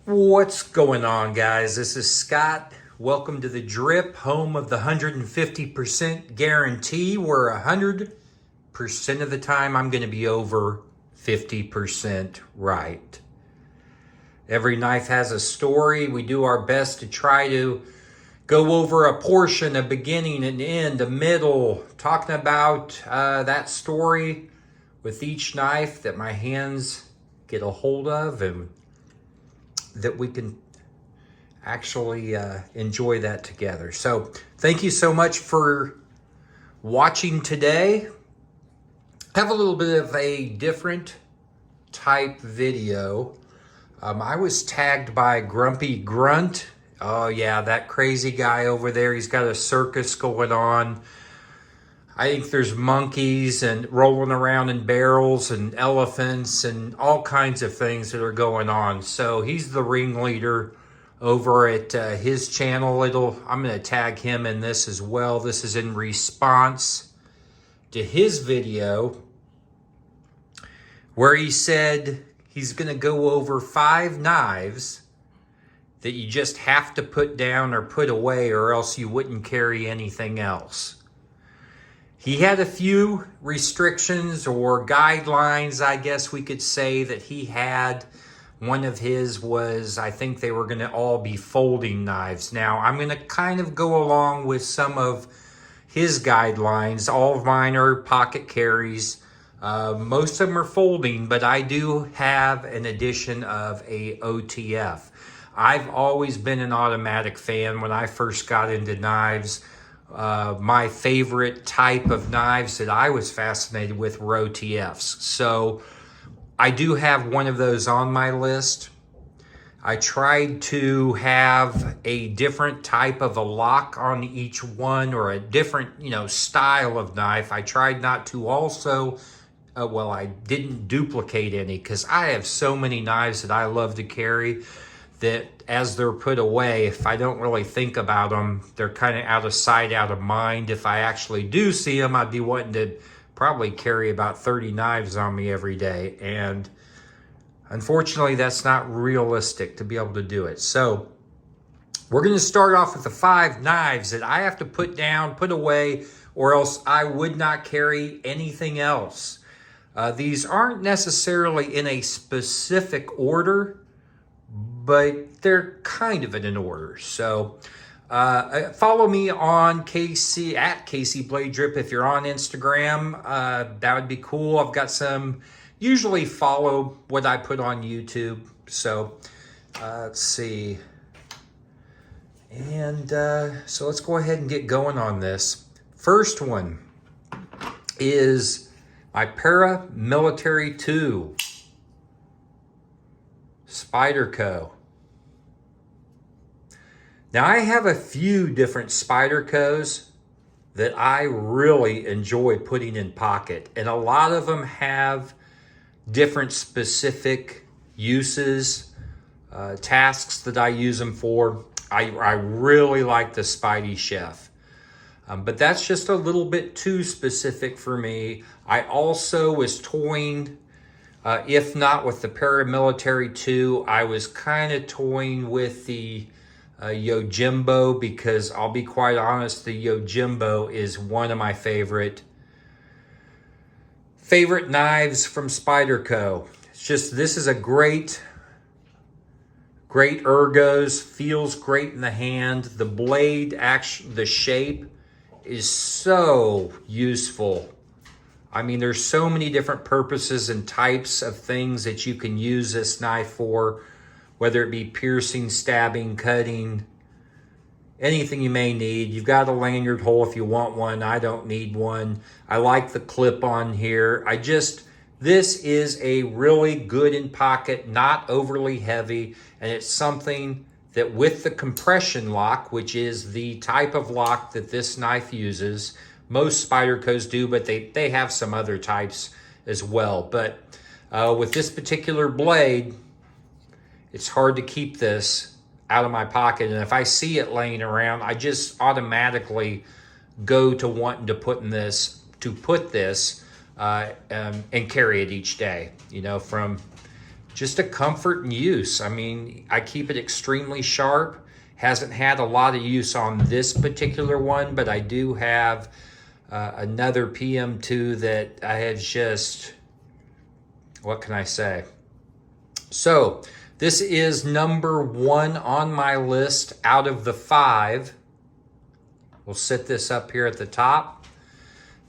What's going on, guys? This is Scott. Welcome to the Drip, home of the 150% guarantee, where 100% of the time I'm going to be over 50% right. Every knife has a story. We do our best to try to go over a portion, a beginning, an end, a middle, talking about that story with each knife that my hands get a hold of, and that we can actually enjoy that together. So thank you so much for watching today. Have a little bit of a different type video. I was tagged by Grumpy Grunt. Oh yeah, that crazy guy over there. He's got a circus going on. I think there's monkeys and rolling around in barrels and elephants and all kinds of things that are going on. So he's the ringleader over at his channel. I'm going to tag him in this as well. This is in response to his video where he said he's going to go over 5 knives that you just have to put down or put away, or else you wouldn't carry anything else. He had a few restrictions or guidelines, I guess we could say, that he had. One of his was, I think they were going to all be folding knives. Now, I'm going to kind of go along with some of his guidelines. All of mine are pocket carries. Most of them are folding, but I do have an addition of a OTF. I've always been an automatic fan. When I first got into knives, my favorite type of knives that I was fascinated with were OTFs. So I do have one of those on my list. I tried to have a different type of a lock on each one, or a different, style of knife. I tried not to also, I didn't duplicate any, because I have so many knives that I love to carry that as they're put away, if I don't really think about them, they're kind of out of sight, out of mind. If I actually do see them, I'd be wanting to probably carry about 30 knives on me every day. And unfortunately, that's not realistic to be able to do it. So we're going to start off with the 5 knives that I have to put down, put away, or else I would not carry anything else. These aren't necessarily in a specific order, but they're kind of in an order. So follow me on Casey Blade Drip if you're on Instagram. That would be cool. I've got some, usually follow what I put on YouTube. So let's see. And so let's go ahead and get going on this. First one is my Paramilitary 2 Spyderco. Now, I have a few different Spydercos that I really enjoy putting in pocket, and a lot of them have different specific uses, tasks that I use them for. I really like the Spidey Chef, but that's just a little bit too specific for me. I also was toying, if not with the Paramilitary 2, I was kind of toying with the Yojimbo, because I'll be quite honest, the Yojimbo is one of my favorite knives from Spyderco. It's just, this is a great ergos, feels great in the hand. The blade, actually, the shape is so useful. I mean, there's so many different purposes and types of things that you can use this knife for, whether it be piercing, stabbing, cutting, anything you may need. You've got a lanyard hole if you want one. I don't need one. I like the clip on here. This is a really good in pocket, not overly heavy, and it's something that with the compression lock, which is the type of lock that this knife uses, most Spydercos do, but they have some other types as well. But with this particular blade, it's hard to keep this out of my pocket. And if I see it laying around, I just automatically go to wanting to put this and carry it each day, from just a comfort and use. I mean, I keep it extremely sharp. Hasn't had a lot of use on this particular one, but I do have another PM2 that I have just, what can I say? So this is number 1 on my list out of the 5. We'll set this up here at the top.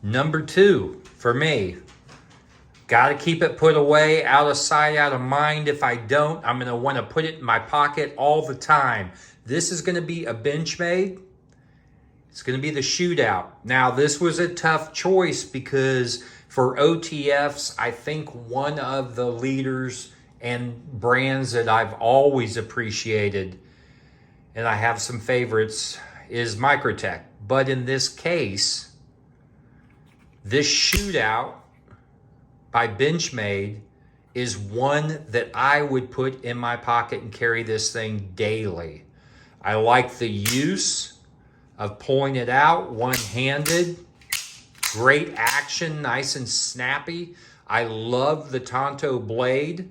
Number 2 for me. Got to keep it put away, out of sight, out of mind. If I don't, I'm going to want to put it in my pocket all the time. This is going to be a Benchmade. It's going to be the Shootout. Now, this was a tough choice because for OTFs, I think one of the leaders and brands that I've always appreciated, and I have some favorites, is Microtech. But in this case, this Shootout by Benchmade is one that I would put in my pocket and carry this thing daily. I like the use of pulling it out one-handed. Great action, nice and snappy. I love the Tonto blade.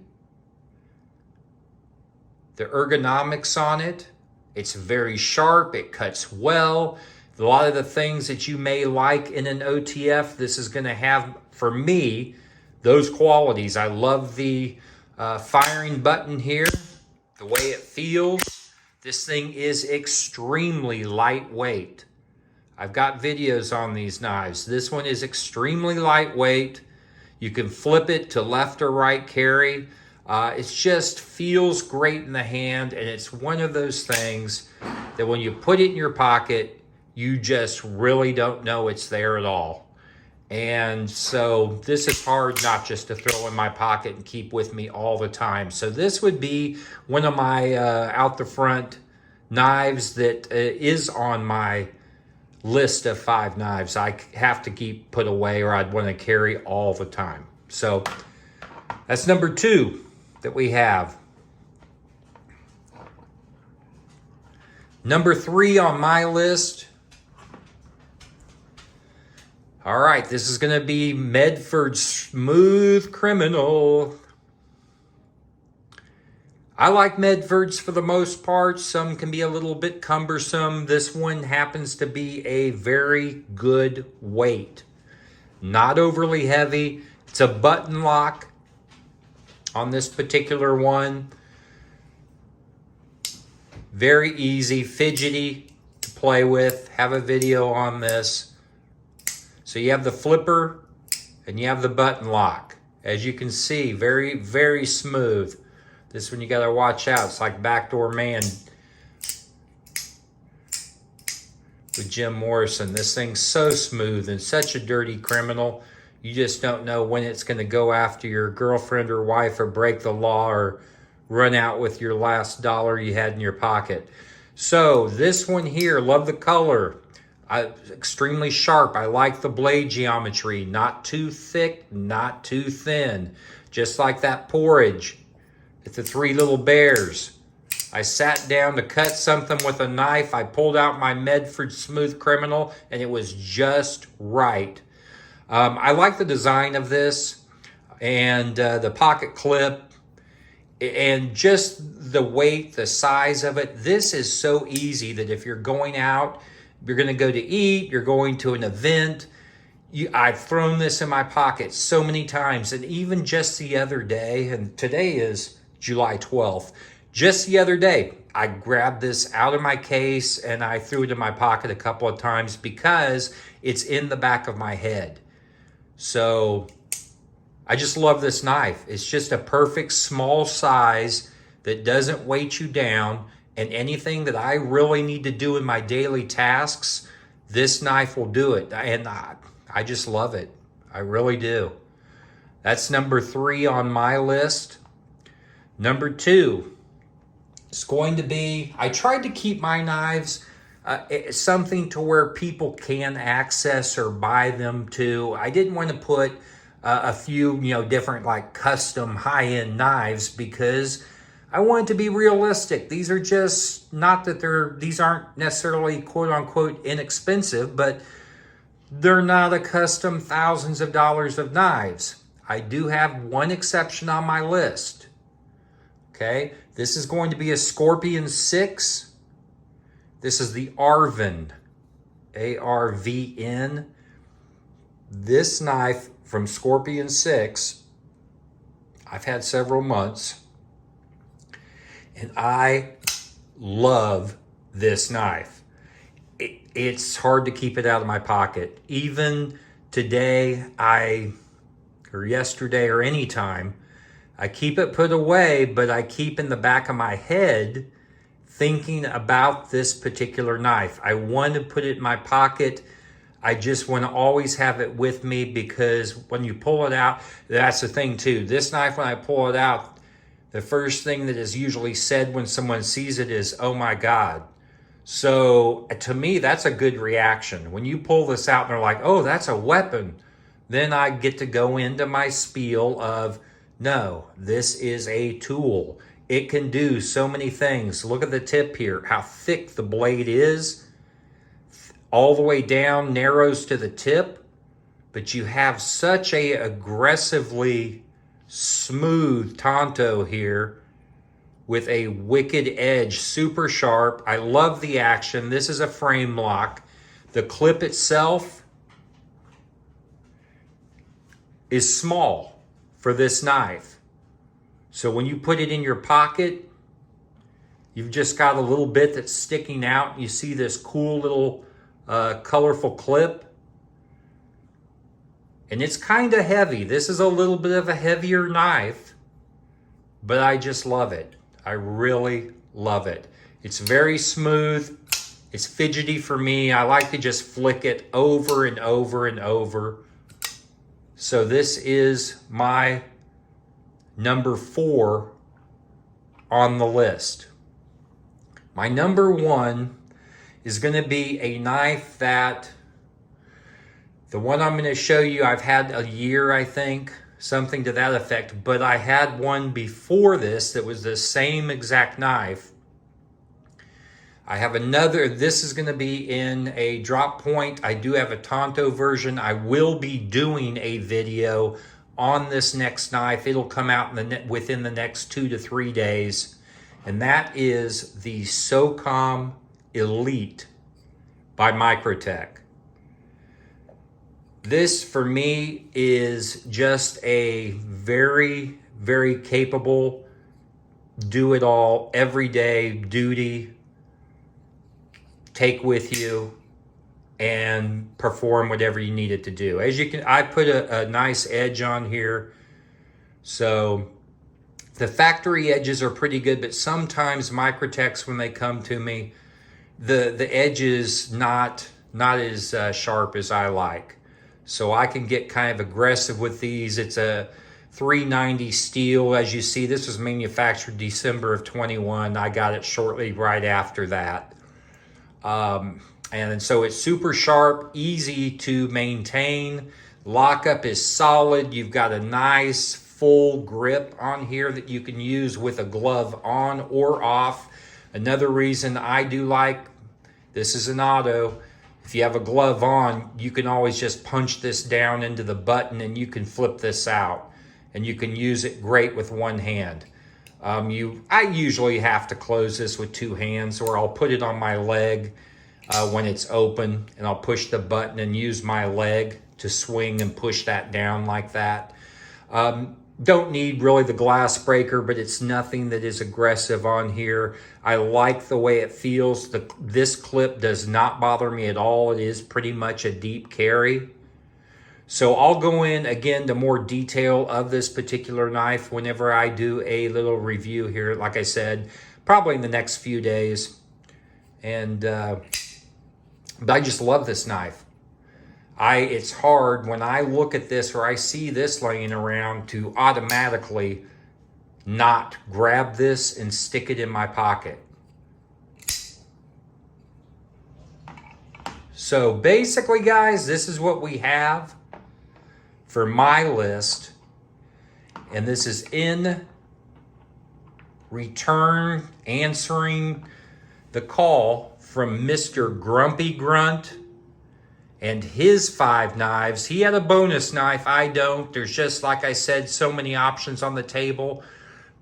The ergonomics on it. It's very sharp, it cuts well. A lot of the things that you may like in an OTF, this is gonna have, for me, those qualities. I love the firing button here, the way it feels. This thing is extremely lightweight. I've got videos on these knives. This one is extremely lightweight. You can flip it to left or right carry. It just feels great in the hand, and it's one of those things that when you put it in your pocket, you just really don't know it's there at all. And so this is hard not just to throw in my pocket and keep with me all the time. So this would be one of my out the front knives that is on my list of 5 knives I have to keep put away or I'd want to carry all the time. So that's number 2 that we have. Number 3 on my list. All right, this is going to be Medford Smooth Criminal. I like Medfords for the most part. Some can be a little bit cumbersome. This one happens to be a very good weight. Not overly heavy. It's a button lock on this particular one. Very easy, fidgety to play with. Have a video on this. So you have the flipper and you have the button lock. As you can see, very, very smooth. This one you gotta watch out. It's like Backdoor Man with Jim Morrison. This thing's so smooth and such a dirty criminal. You just don't know when it's gonna go after your girlfriend or wife or break the law or run out with your last dollar you had in your pocket. So this one here, love the color. Extremely sharp. I like the blade geometry. Not too thick, not too thin. Just like that porridge at the Three Little Bears. I sat down to cut something with a knife. I pulled out my Medford Smooth Criminal and it was just right. I like the design of this and the pocket clip and just the weight, the size of it. This is so easy that if you're going out, you're going to go to eat, you're going to an event. I've thrown this in my pocket so many times. And even just the other day, and today is July 12th, just the other day, I grabbed this out of my case and I threw it in my pocket a couple of times because it's in the back of my head. So I just love this knife. It's just a perfect small size that doesn't weight you down. And anything that I really need to do in my daily tasks, this knife will do it. And I just love it. I really do. That's number 3 on my list. Number 2 is going to be, I tried to keep my knives something to where people can access or buy them too. I didn't want to put a few, different like custom high-end knives because I wanted to be realistic. These are just, not that these aren't necessarily quote unquote inexpensive, but they're not a custom thousands of dollars of knives. I do have one exception on my list. Okay, this is going to be a Scorpion 6. This is the Arvn, A-R-V-N. This knife from Scorpion 6, I've had several months, and I love this knife. It's hard to keep it out of my pocket. Even today, or yesterday, or any time, I keep it put away, but I keep in the back of my head thinking about this particular knife. I want to put it in my pocket. I just want to always have it with me, because when you pull it out, that's the thing too. This knife, when I pull it out, the first thing that is usually said when someone sees it is, "Oh my God." So to me, that's a good reaction. When you pull this out and they're like, "Oh, that's a weapon," then I get to go into my spiel of, no, this is a tool. It can do so many things. Look at the tip here, how thick the blade is. All the way down, narrows to the tip. But you have such a aggressively smooth tanto here with a wicked edge, super sharp. I love the action. This is a frame lock. The clip itself is small for this knife. So when you put it in your pocket, you've just got a little bit that's sticking out. You see this cool little colorful clip. And it's kind of heavy. This is a little bit of a heavier knife, but I just love it. I really love it. It's very smooth. It's fidgety for me. I like to just flick it over and over and over. So this is my number 4 on the list. My number 1 is going to be a knife that, the one I'm going to show you, I've had a year, I think, something to that effect, but I had one before this that was the same exact knife. I have another, this is going to be in a drop point. I do have a Tonto version. I will be doing a video on this next knife. It'll come out within the next 2 to 3 days. And that is the SOCOM Elite by Microtech. This, for me, is just a very, very capable, do-it-all, everyday duty, take with you and perform whatever you need it to do. As you can, I put a nice edge on here. So the factory edges are pretty good, but sometimes Microtechs, when they come to me, the edge is not as sharp as I like. So I can get kind of aggressive with these. It's a 390 steel. As you see, this was manufactured December of 21. I got it shortly right after that. And so it's super sharp, easy to maintain. Lockup is solid. You've got a nice full grip on here that you can use with a glove on or off. Another reason I do like, this is an auto, if you have a glove on, you can always just punch this down into the button and you can flip this out. And you can use it great with one hand. I usually have to close this with 2 hands, or I'll put it on my leg when it's open, and I'll push the button and use my leg to swing and push that down like that. Don't need really the glass breaker, but it's nothing that is aggressive on here. I like the way it feels. This clip does not bother me at all. It is pretty much a deep carry. So I'll go in again to more detail of this particular knife whenever I do a little review here. Like I said, probably in the next few days. And but I just love this knife. It's hard when I look at this or I see this laying around to automatically not grab this and stick it in my pocket. So basically, guys, this is what we have for my list. And this is in return, answering the call from Mr. Grumpy Grunt and his 5 knives. He had a bonus knife. I don't. There's just, like I said, so many options on the table.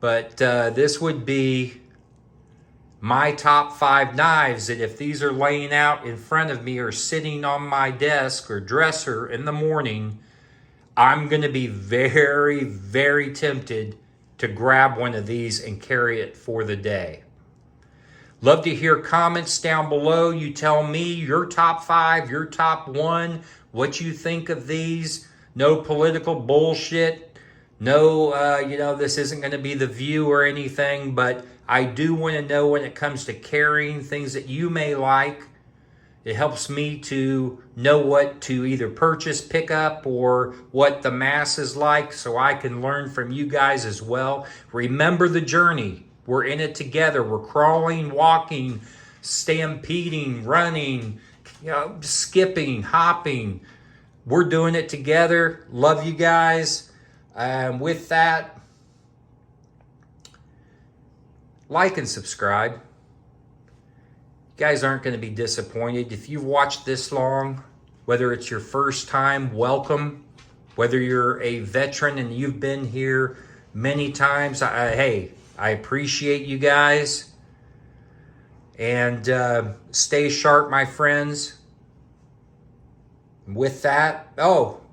But this would be my top 5 knives that if these are laying out in front of me or sitting on my desk or dresser in the morning, I'm going to be very, very tempted to grab one of these and carry it for the day. Love to hear comments down below. You tell me your top 5, your top 1, what you think of these. No political bullshit. No, this isn't going to be The View or anything, but I do want to know when it comes to carrying things that you may like. It helps me to know what to either purchase, pick up, or what the mass is like so I can learn from you guys as well. Remember the journey. We're in it together. We're crawling, walking, stampeding, running, skipping, hopping. We're doing it together. Love you guys. With that, like and subscribe. You guys aren't going to be disappointed. If you've watched this long, whether it's your first time, welcome. Whether you're a veteran and you've been here many times, hey, I appreciate you guys. And stay sharp, my friends. With that,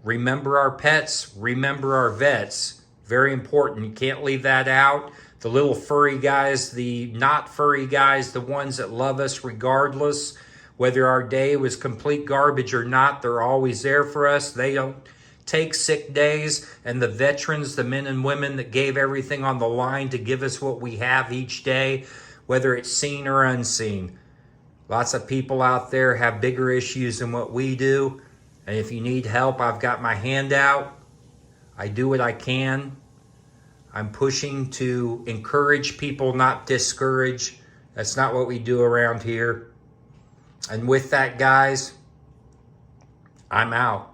remember our pets, remember our vets. Very important. You can't leave that out. The little furry guys, the not furry guys, the ones that love us regardless. Whether our day was complete garbage or not, they're always there for us. They don't take sick days. And the veterans, the men and women that gave everything on the line to give us what we have each day, whether it's seen or unseen. Lots of people out there have bigger issues than what we do. And if you need help, I've got my hand out. I do what I can. I'm pushing to encourage people, not discourage. That's not what we do around here. And with that, guys, I'm out.